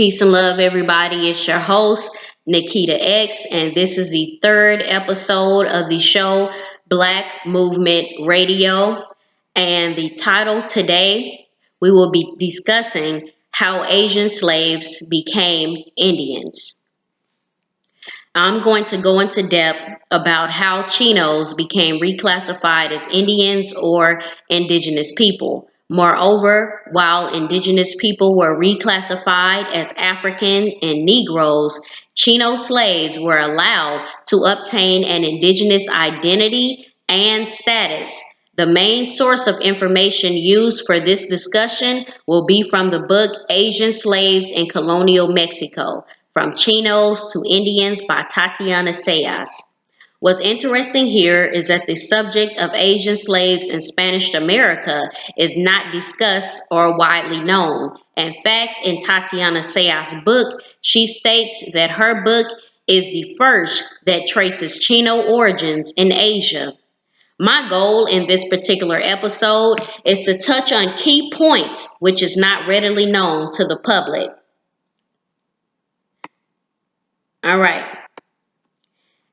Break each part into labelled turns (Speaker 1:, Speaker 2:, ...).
Speaker 1: Peace and love, everybody. It's your host, Nekitha X, and this is the third episode of the show, Black Movement Radio. And the title today, we will be discussing how Asian slaves became Indians. I'm going to go into depth about how Chinos became reclassified as Indians or indigenous people. Moreover, while indigenous people were reclassified as African and Negroes, Chino slaves were allowed to obtain an indigenous identity and status. The main source of information used for this discussion will be from the book Asian Slaves in Colonial Mexico, From Chinos to Indians by Taitiana Seijas. What's interesting here is that the subject of Asian slaves in Spanish America is not discussed or widely known. In fact, in Taitiana Seijas' book, she states that her book is the first that traces Chino origins in Asia. My goal in this particular episode is to touch on key points which is not readily known to the public. All right.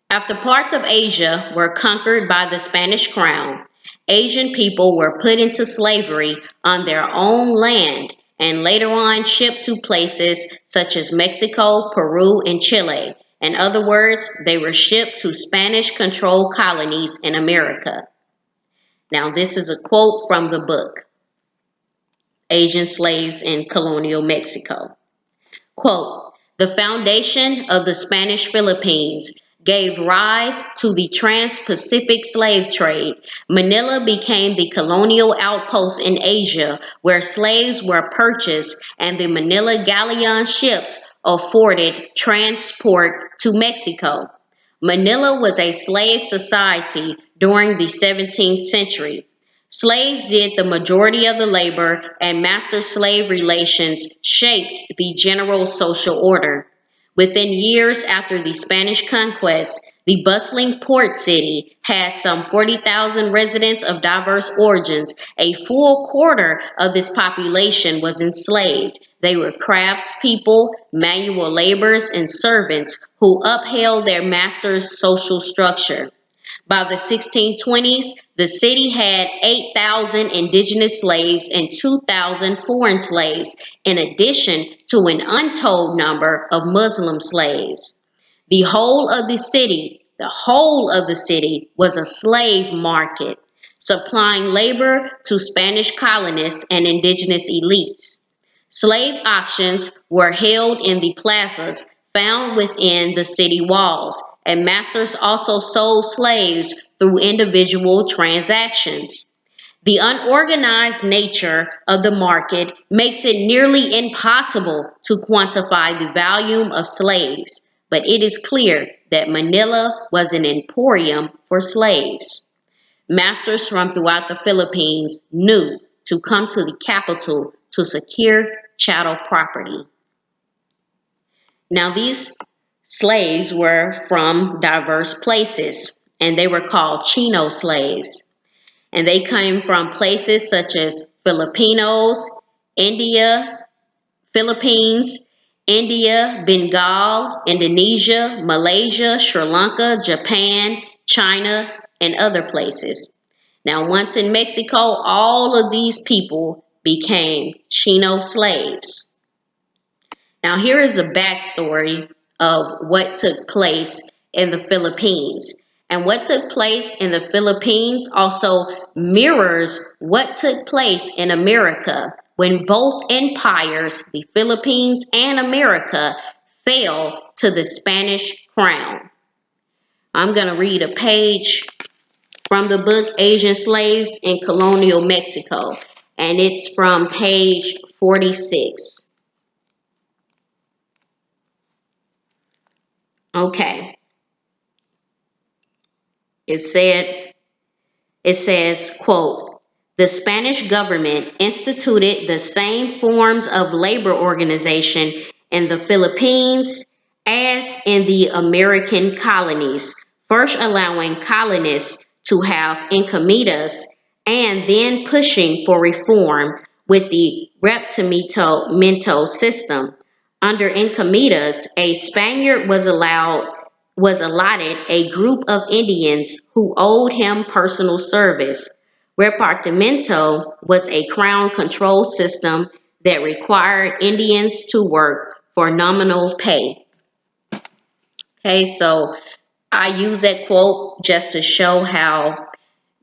Speaker 1: After parts of Asia were conquered by the Spanish crown, Asian people were put into slavery on their own land and later on shipped to places such as Mexico, Peru, and Chile. In other words, they were shipped to Spanish-controlled colonies in America. Now, this is a quote from the book, Asian Slaves in Colonial Mexico. Quote, "The foundation of the Spanish Philippines gave rise to the trans-Pacific slave trade. Manila became the colonial outpost in Asia where slaves were purchased, and the Manila galleon ships afforded transport to Mexico. Manila was a slave society during the 17th century. Slaves did the majority of the labor, and master-slave relations shaped the general social order. Within years after the Spanish conquest, the bustling port city had some 40,000 residents of diverse origins. A full quarter of this population was enslaved. They were craftspeople, manual laborers, and servants who upheld their master's social structure. By the 1620s, the city had 8,000 indigenous slaves and 2,000 foreign slaves, in addition to an untold number of Muslim slaves. The whole of the city was a slave market, supplying labor to Spanish colonists and indigenous elites. Slave auctions were held in the plazas found within the city walls, and masters also sold slaves through individual transactions. The unorganized nature of the market makes it nearly impossible to quantify the volume of slaves, but it is clear that Manila was an emporium for slaves. Masters from throughout the Philippines knew to come to the capital to secure chattel property. Now, these slaves were from diverse places, and they were called Chino slaves. And they came from places such as Filipinos, India, Philippines, India, Bengal, Indonesia, Malaysia, Sri Lanka, Japan, China, and other places. Now, once in Mexico, all of these people became Chino slaves. Now, here is a backstory of what took place in the Philippines. And what took place in the Philippines also mirrors what took place in America when both empires, the Philippines and America, fell to the Spanish crown. I'm going to read a page from the book Asian Slaves in Colonial Mexico, and it's from page 46. Okay. It says, quote, "The Spanish government instituted the same forms of labor organization in the Philippines as in the American colonies, first allowing colonists to have encomiendas and then pushing for reform with the reclassified system. Under encomiendas, a Spaniard was allotted a group of Indians who owed him personal service. Repartimiento was a crown control system that required Indians to work for nominal pay. Okay, so I use that quote just to show how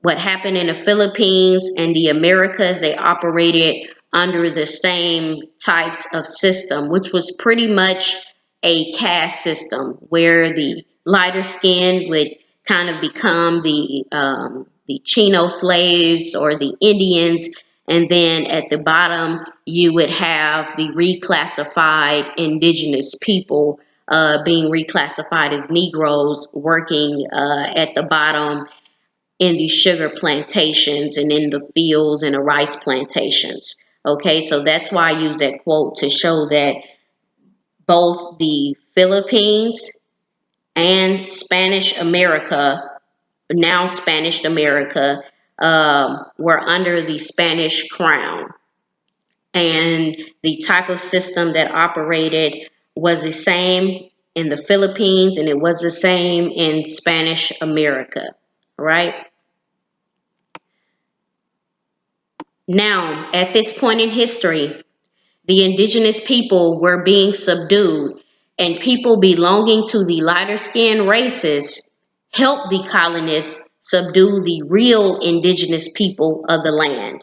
Speaker 1: what happened in the Philippines and the Americas, they operated under the same types of system, which was pretty much a caste system where the lighter skin would kind of become the Chino slaves or the Indians, and then at the bottom you would have the reclassified indigenous people being reclassified as Negroes working at the bottom in the sugar plantations and in the fields and the rice plantations. Okay, so that's why I use that quote to show that both the Philippines and Spanish America, now Spanish America, were under the Spanish crown. And the type of system that operated was the same in the Philippines and it was the same in Spanish America, right? Now, at this point in history, the indigenous people were being subdued, and people belonging to the lighter skinned races helped the colonists subdue the real indigenous people of the land.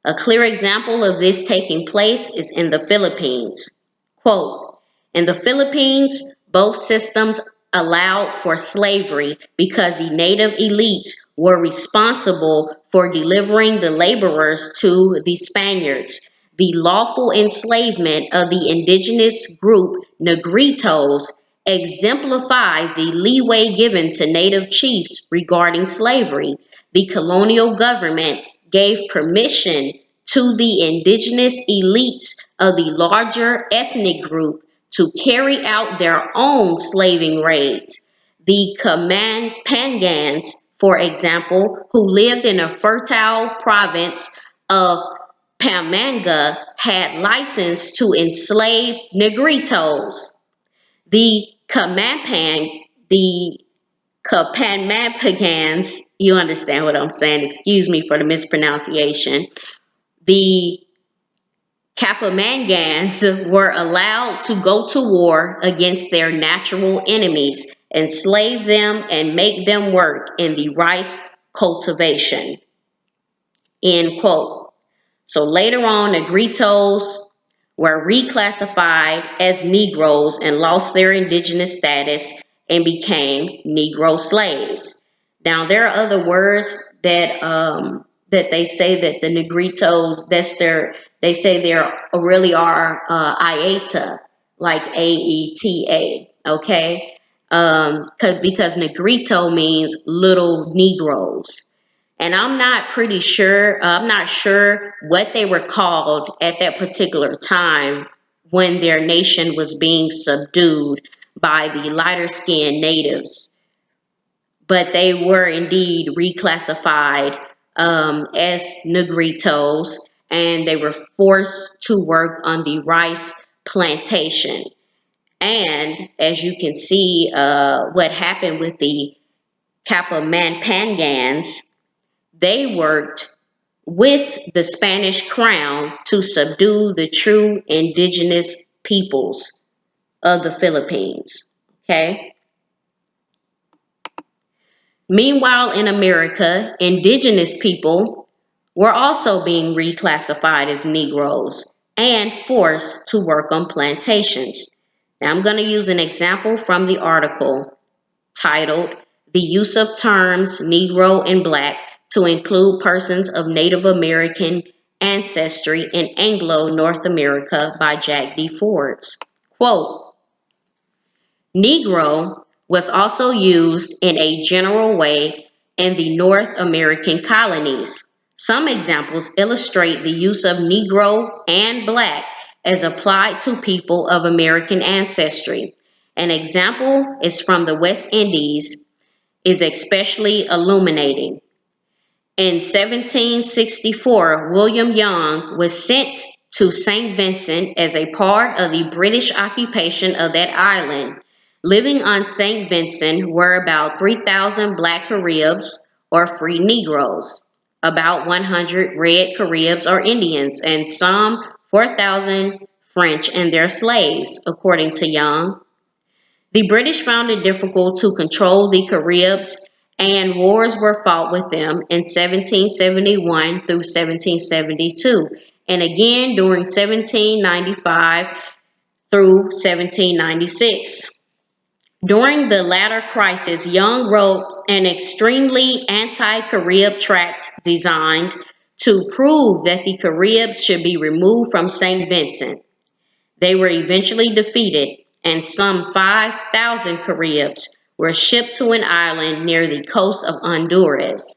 Speaker 1: A clear example of this taking place is in the Philippines. Quote, in the Philippines, both systems allowed for slavery because the native elites were responsible for delivering the laborers to the Spaniards. The lawful enslavement of the indigenous group Negritos exemplifies the leeway given to native chiefs regarding slavery. The colonial government gave permission to the indigenous elites of the larger ethnic group to carry out their own slaving raids. The Pangans, for example, who lived in a fertile province of Pampanga, had license to enslave Negritos. The the Kapanmapagans, you understand what I'm saying, excuse me for the mispronunciation. The Kapamangans were allowed to go to war against their natural enemies, enslave them, and make them work in the rice cultivation. End quote. So later on, Negritos were reclassified as Negroes and lost their indigenous status and became Negro slaves. Now there are other words that they say that the Negritos, they say there really are Aeta, like Aeta, okay? Because Negrito means little Negroes. And I'm not sure what they were called at that particular time when their nation was being subdued by the lighter skinned natives. But they were indeed reclassified as Negritos, and they were forced to work on the rice plantation. And as you can see, what happened with the Kapamangans, they worked with the Spanish crown to subdue the true indigenous peoples of the Philippines. Okay. Meanwhile, in America, indigenous people were also being reclassified as Negroes and forced to work on plantations. Now, I'm going to use an example from the article titled The Use of Terms Negro and Black to Include Persons of Native American Ancestry in Anglo-North America by Jack D. Forbes. Quote, Negro was also used in a general way in the North American colonies. Some examples illustrate the use of Negro and Black as applied to people of American ancestry. An example is from the West Indies, is especially illuminating. In 1764, William Young was sent to St. Vincent as a part of the British occupation of that island. Living on St. Vincent were about 3,000 Black Caribs or free Negroes, about 100 Red Caribs or Indians, and some 4,000 French and their slaves, according to Young. The British found it difficult to control the Caribs, and wars were fought with them in 1771 through 1772, and again during 1795 through 1796. During the latter crisis, Young wrote an extremely anti-Carib tract designed to prove that the Caribs should be removed from St. Vincent. They were eventually defeated, and some 5,000 Caribs were shipped to an island near the coast of Honduras.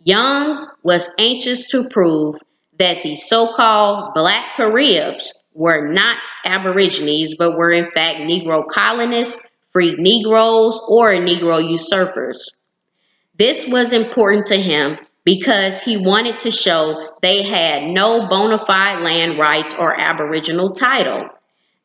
Speaker 1: Young was anxious to prove that the so-called Black Caribs were not Aborigines, but were in fact Negro colonists, freed Negroes, or Negro usurpers. This was important to him because he wanted to show they had no bona fide land rights or Aboriginal title.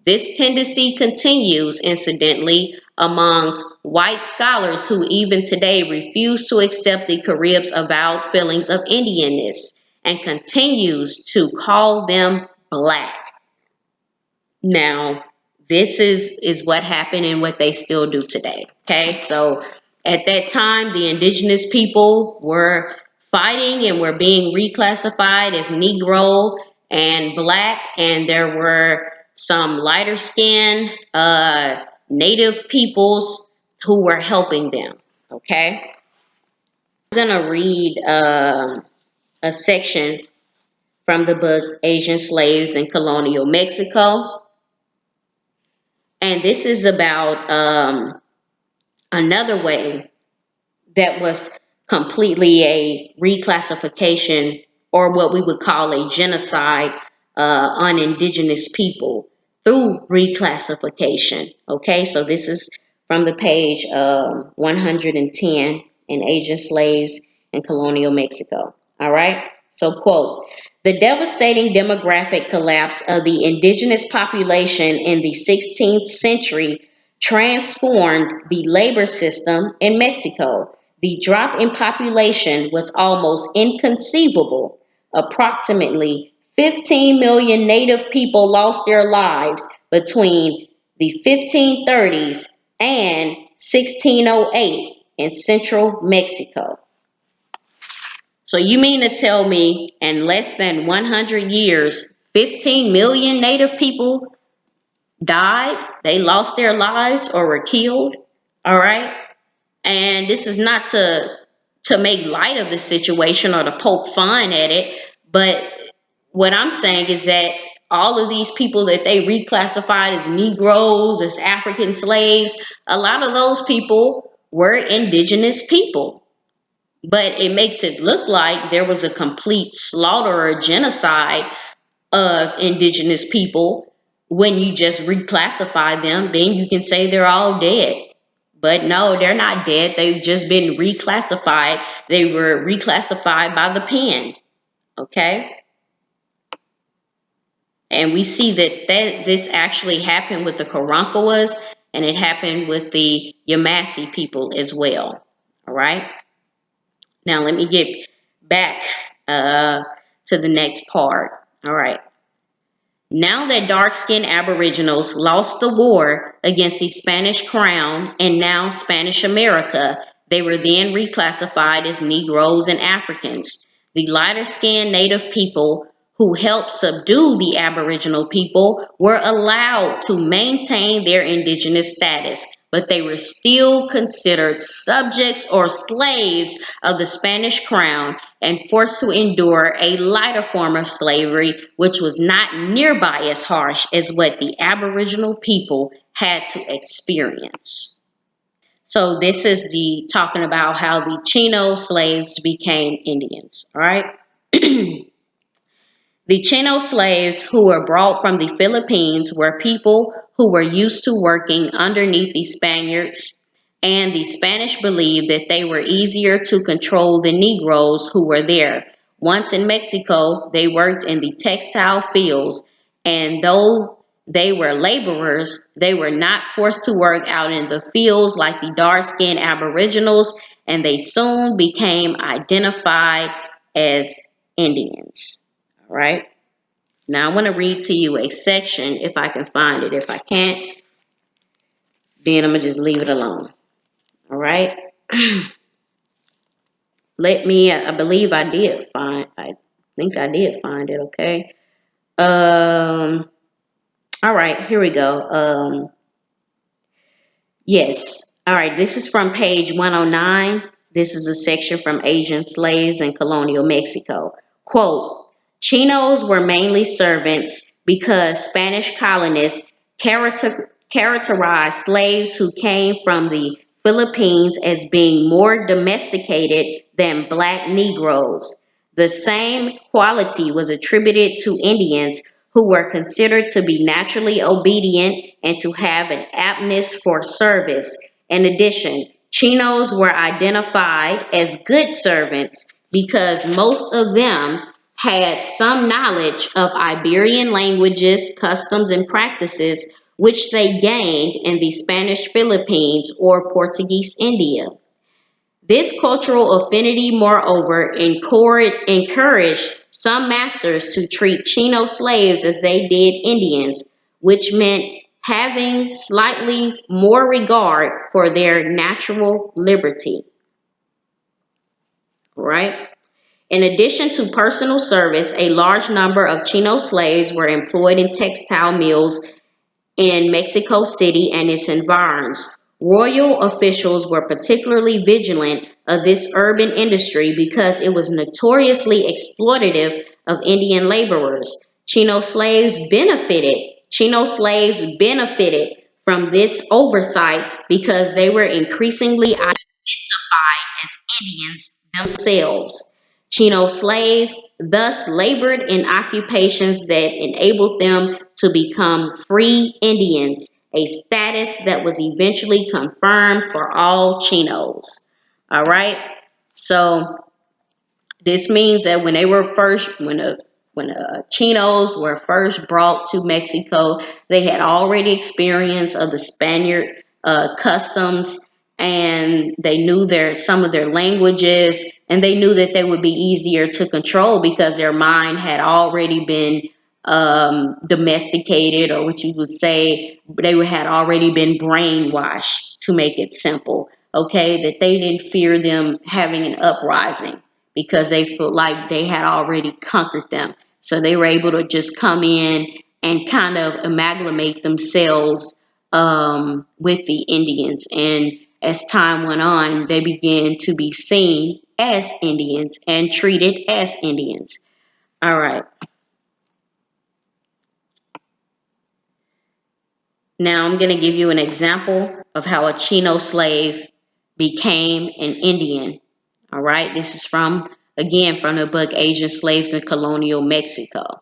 Speaker 1: This tendency continues, incidentally, amongst white scholars who even today refuse to accept the Caribs' avowed feelings of Indianness and continues to call them Black. Now, this is what happened and what they still do today. Okay, so at that time, the indigenous people were fighting and were being reclassified as Negro and Black, and there were some lighter skinned native peoples who were helping them. Okay, I'm gonna read a section from the book Asian Slaves in Colonial Mexico. And this is about another way that was completely a reclassification, or what we would call a genocide on indigenous people through reclassification. Okay, so this is from the page 110 in Asian Slaves in Colonial Mexico. All right, so quote, the devastating demographic collapse of the indigenous population in the 16th century transformed the labor system in Mexico. The drop in population was almost inconceivable. Approximately 15 million native people lost their lives between the 1530s and 1608 in central Mexico. So you mean to tell me in less than 100 years, 15 million native people died? They lost their lives or were killed? All right. And this is not to make light of the situation or to poke fun at it, but what I'm saying is that all of these people that they reclassified as Negroes, as African slaves, a lot of those people were indigenous people. But it makes it look like there was a complete slaughter or genocide of indigenous people. When you just reclassify them, then you can say they're all dead. But no, they're not dead. They've just been reclassified. They were reclassified by the pen. Okay? And we see that this actually happened with the Karankawas, and it happened with the Yamasee people as well. All right? Now, let me get back to the next part. All right. Now that dark-skinned Aboriginals lost the war against the Spanish Crown and now Spanish America, they were then reclassified as Negroes and Africans. The lighter-skinned native people who helped subdue the Aboriginal people were allowed to maintain their indigenous status, but they were still considered subjects or slaves of the Spanish crown and forced to endure a lighter form of slavery, which was not nearby as harsh as what the Aboriginal people had to experience. So this is the talking about how the Chino slaves became Indians, all right? The Chino slaves who were brought from the Philippines were people who were used to working underneath the Spaniards, and the Spanish believed that they were easier to control than Negroes who were there, Once in Mexico, they worked in the textile fields, and though they were laborers, they were not forced to work out in the fields like the dark-skinned aboriginals, and they soon became identified as Indians. All right. Now I want to read to you a section if I can find it. If I can't, then I'm going to just leave it alone. All right. I believe I think I did find it. Okay. All right, here we go. Yes. All right, this is from page 109. This is a section from Asian Slaves in Colonial Mexico. Quote, Chinos were mainly servants because Spanish colonists characterized slaves who came from the Philippines as being more domesticated than black Negroes. The same quality was attributed to Indians who were considered to be naturally obedient and to have an aptness for service. In addition, Chinos were identified as good servants because most of them had some knowledge of Iberian languages, customs, and practices which they gained in the Spanish Philippines or Portuguese India. This cultural affinity, moreover, encouraged some masters to treat Chino slaves as they did Indians, which meant having slightly more regard for their natural liberty. Right? In addition to personal service, a large number of Chino slaves were employed in textile mills in Mexico City and its environs. Royal officials were particularly vigilant of this urban industry because it was notoriously exploitative of Indian laborers. Chino slaves benefited from this oversight because they were increasingly identified as Indians themselves. Chino slaves thus labored in occupations that enabled them to become free Indians, a status that was eventually confirmed for all Chinos. All right. So this means that when the Chinos were first brought to Mexico, they had already experience of the Spaniard customs, and they knew some of their languages, and they knew that they would be easier to control because their mind had already been domesticated, or what you would say, had already been brainwashed, to make it simple. Okay, that they didn't fear them having an uprising because they felt like they had already conquered them. So they were able to just come in and kind of amalgamate themselves with the Indians. And as time went on, they began to be seen as Indians and treated as Indians. All right. Now I'm going to give you an example of how a Chino slave became an Indian. All right. This is from the book Asian Slaves in Colonial Mexico.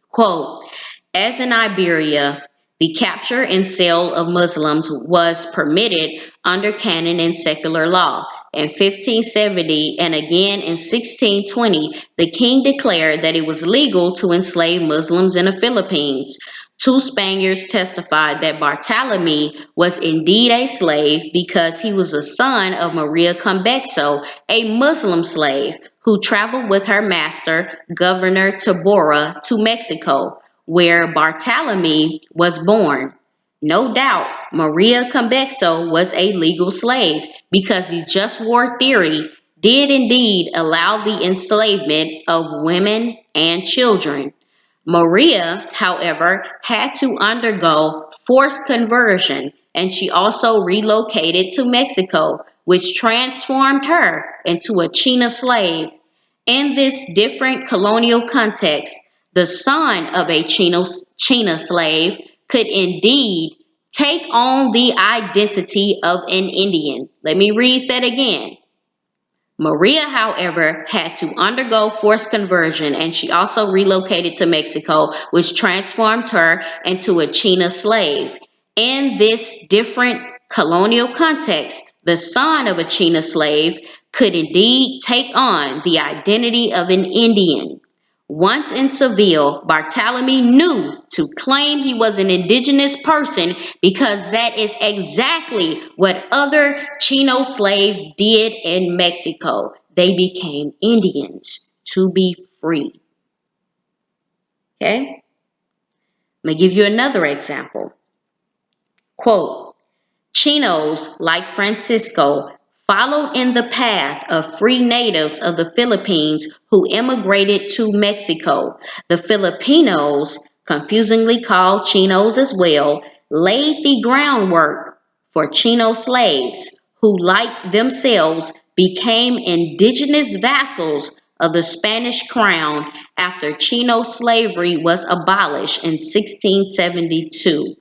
Speaker 1: Quote, as in Iberia, the capture and sale of Muslims was permitted under canon and secular law. In 1570 and again in 1620, the king declared that it was legal to enslave Muslims in the Philippines. Two Spaniards testified that Bartolome was indeed a slave because he was a son of Maria Convexo, a Muslim slave who traveled with her master, Governor Tabora, to Mexico, where Bartolome was born. No doubt, Maria Convexo was a legal slave because the just war theory did indeed allow the enslavement of women and children. Maria, however, had to undergo forced conversion, and she also relocated to Mexico, which transformed her into a Chino slave. In this different colonial context, the son of a Chino slave could indeed take on the identity of an Indian. Let me read that again. Maria, however, had to undergo forced conversion, and she also relocated to Mexico, which transformed her into a Chino slave. In this different colonial context, the son of a Chino slave could indeed take on the identity of an Indian. Once in Seville, Bartholomew knew to claim he was an indigenous person because that is exactly what other Chino slaves did in Mexico. They became Indians to be free. Okay? Let me give you another example. Quote, Chinos, like Francisco, followed in the path of free natives of the Philippines who immigrated to Mexico. The Filipinos, confusingly called Chinos as well, laid the groundwork for Chino slaves, who, like themselves, became indigenous vassals of the Spanish crown after Chino slavery was abolished in 1672.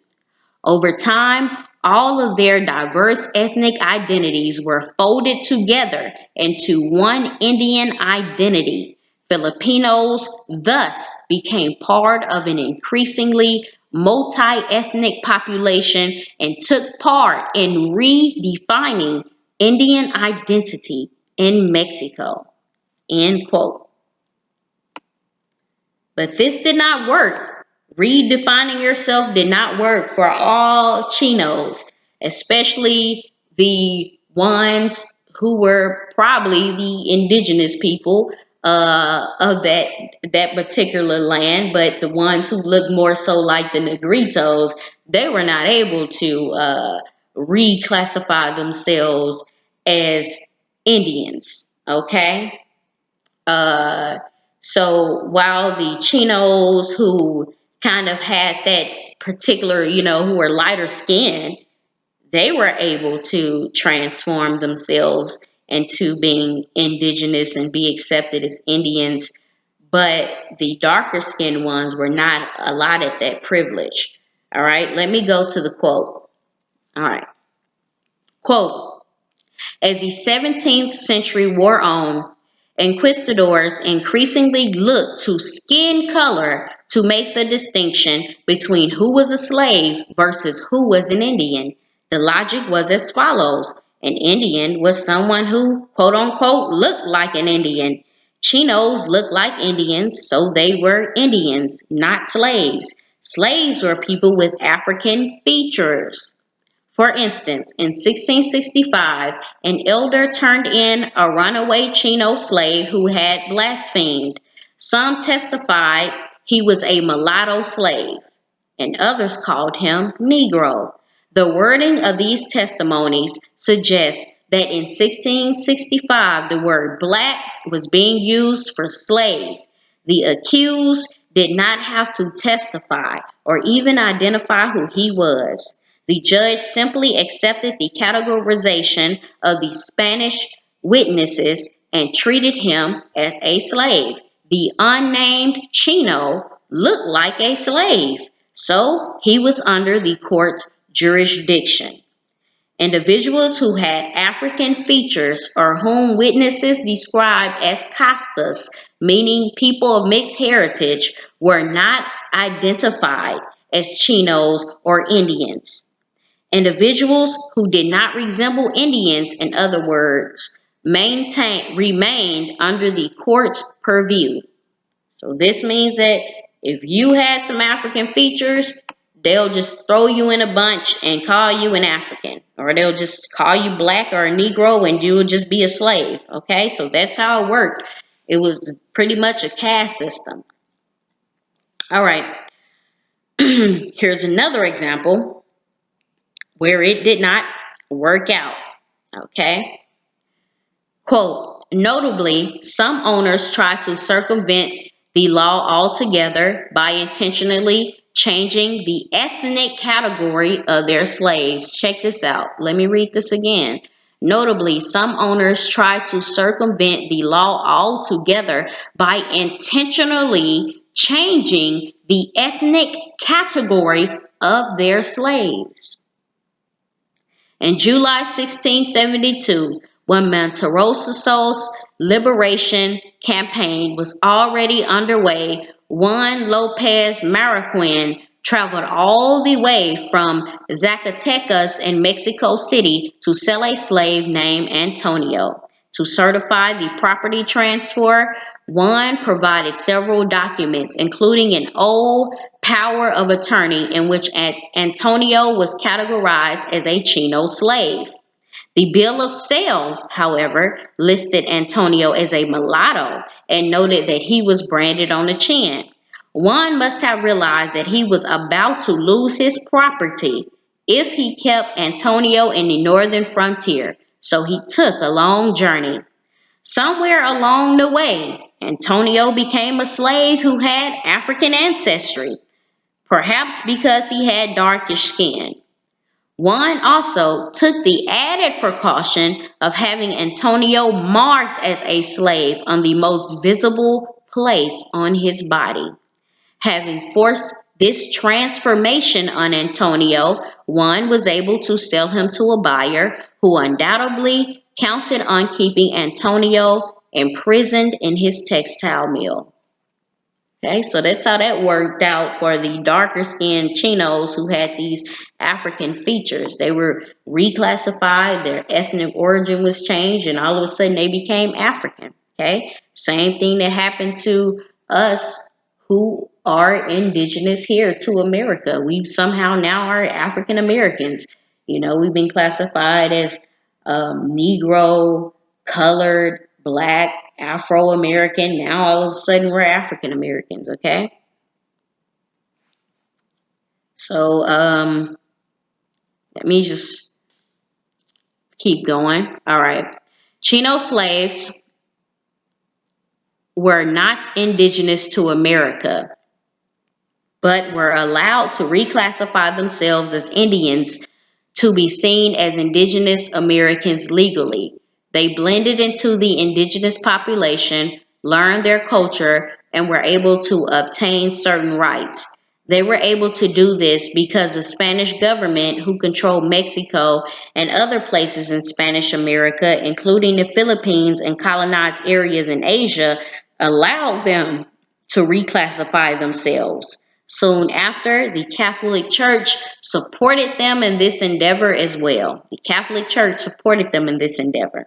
Speaker 1: Over time, all of their diverse ethnic identities were folded together into one Indian identity. Filipinos thus became part of an increasingly multi-ethnic population and took part in redefining Indian identity in Mexico. End quote. But this did not work. Redefining yourself did not work for all Chinos, especially the ones who were probably the indigenous people of that particular land. But the ones who looked more so like the Negritos, they were not able to reclassify themselves as Indians. Okay. Uh, so while the Chinos who kind of had that particular, who were lighter skinned, they were able to transform themselves into being indigenous and be accepted as Indians. But the darker skinned ones were not allotted that privilege. All right, let me go to the quote. All right. Quote, as the 17th century wore on, inquisitors increasingly looked to skin color to make the distinction between who was a slave versus who was an Indian. The logic was as follows. An Indian was someone who, quote unquote, looked like an Indian. Chinos looked like Indians, so they were Indians, not slaves. Slaves were people with African features. For instance, in 1665, an elder turned in a runaway Chino slave who had blasphemed. Some testified he was a mulatto slave, and others called him Negro. The wording of these testimonies suggests that in 1665 the word black was being used for slave. The accused did not have to testify or even identify who he was. The judge simply accepted the categorization of the Spanish witnesses and treated him as a slave. The unnamed Chino looked like a slave, so he was under the court's jurisdiction. Individuals who had African features or whom witnesses described as castas, meaning people of mixed heritage, were not identified as Chinos or Indians. Individuals who did not resemble Indians, in other words, remained under the court's purview. So this means that if you had some African features, they'll just throw you in a bunch and call you an African, or they'll just call you black or a Negro and you will just be a slave. Okay, so that's how it worked. It was pretty much a caste system. All right, here's another example where it did not work out. Okay. Quote, notably, some owners try to circumvent the law altogether by intentionally changing the ethnic category of their slaves. Check this out. Let me read this again. Notably, some owners try to circumvent the law altogether by intentionally changing the ethnic category of their slaves. In July 1672, when Monterroso's liberation campaign was already underway, Juan Lopez Marroquin traveled all the way from Zacatecas in Mexico City to sell a slave named Antonio. To certify the property transfer, Juan provided several documents, including an old power of attorney in which Antonio was categorized as a Chino slave. The bill of sale, however, listed Antonio as a mulatto and noted that he was branded on the chin. Juan must have realized that he was about to lose his property if he kept Antonio in the northern frontier, so he took a long journey. Somewhere along the way, Antonio became a slave who had African ancestry, perhaps because he had darkish skin. Juan also took the added precaution of having Antonio marked as a slave on the most visible place on his body. Having forced this transformation on Antonio, Juan was able to sell him to a buyer who undoubtedly counted on keeping Antonio imprisoned in his textile mill. Okay, so that's how that worked out for the darker skinned Chinos who had these African features. They were reclassified, their ethnic origin was changed, and all of a sudden they became African. Okay, same thing that happened to us who are indigenous here to America. We somehow now are African Americans. You know, we've been classified as Negro, colored, Black, Afro American. Now all of a sudden we're African Americans, okay? So let me just keep going. All right. Chino slaves were not indigenous to America, but were allowed to reclassify themselves as Indians to be seen as indigenous Americans legally. They blended into the indigenous population, learned their culture, and were able to obtain certain rights. They were able to do this because the Spanish government, who controlled Mexico and other places in Spanish America, including the Philippines and colonized areas in Asia, allowed them to reclassify themselves. Soon after, the Catholic Church supported them in this endeavor as well. The Catholic Church supported them in this endeavor.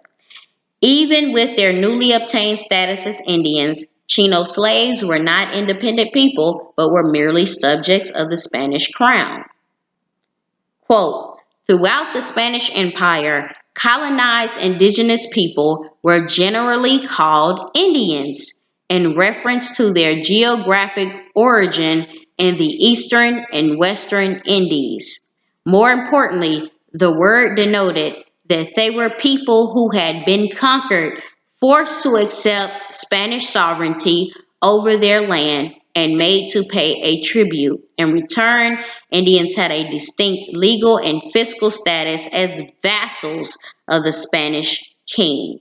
Speaker 1: Even with their newly obtained status as Indians, Chino slaves were not independent people, but were merely subjects of the Spanish crown. Quote, throughout the Spanish Empire, colonized indigenous people were generally called Indians in reference to their geographic origin in the eastern and western Indies. More importantly, the word denoted that they were people who had been conquered, forced to accept Spanish sovereignty over their land, and made to pay a tribute. In return, Indians had a distinct legal and fiscal status as vassals of the Spanish king.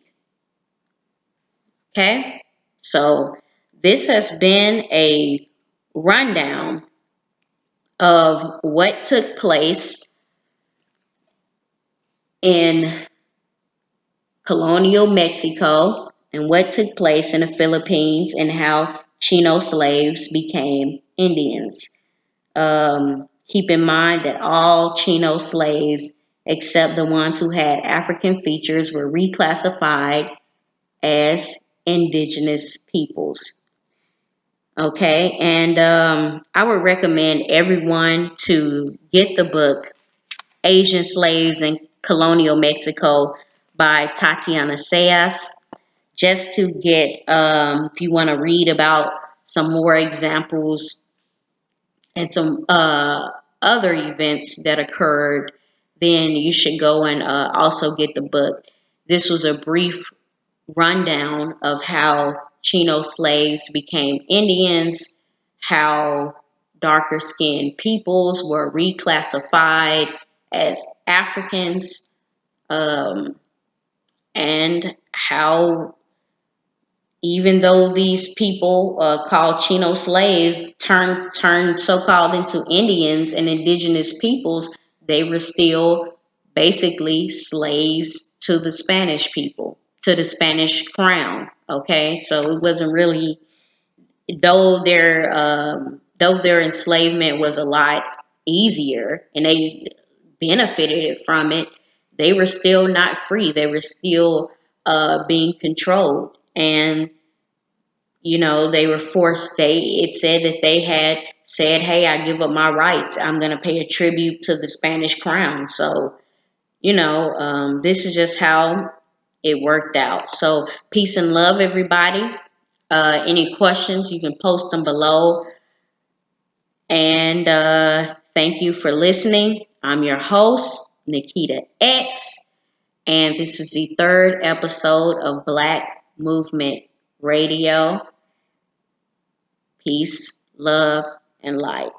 Speaker 1: Okay, so this has been a rundown of what took place in colonial Mexico and what took place in the Philippines and how Chino slaves became Indians. Keep in mind that all Chino slaves, except the ones who had African features, were reclassified as indigenous peoples. Okay, and I would recommend everyone to get the book Asian Slaves in Colonial Mexico by Taitiana Seijas, just to get, if you want to read about some more examples and some other events that occurred, then you should go and also get the book. This was a brief rundown of how Chino slaves became Indians, how darker skinned peoples were reclassified as Africans, and how even though these people called Chino slaves turned so-called into Indians and indigenous peoples, they were still basically slaves to the Spanish people, to the Spanish crown. Okay, so it wasn't really, though their enslavement was a lot easier and they benefited from it, they were still not free. They were still being controlled. And they were forced. It said that they had said, "Hey, I give up my rights. I'm going to pay a tribute to the Spanish crown." So, this is just how it worked out. So, peace and love, everybody. Any questions, you can post them below. And thank you for listening. I'm your host, Nekitha X, and this is the third episode of Black Movement Radio. Peace, love, and light.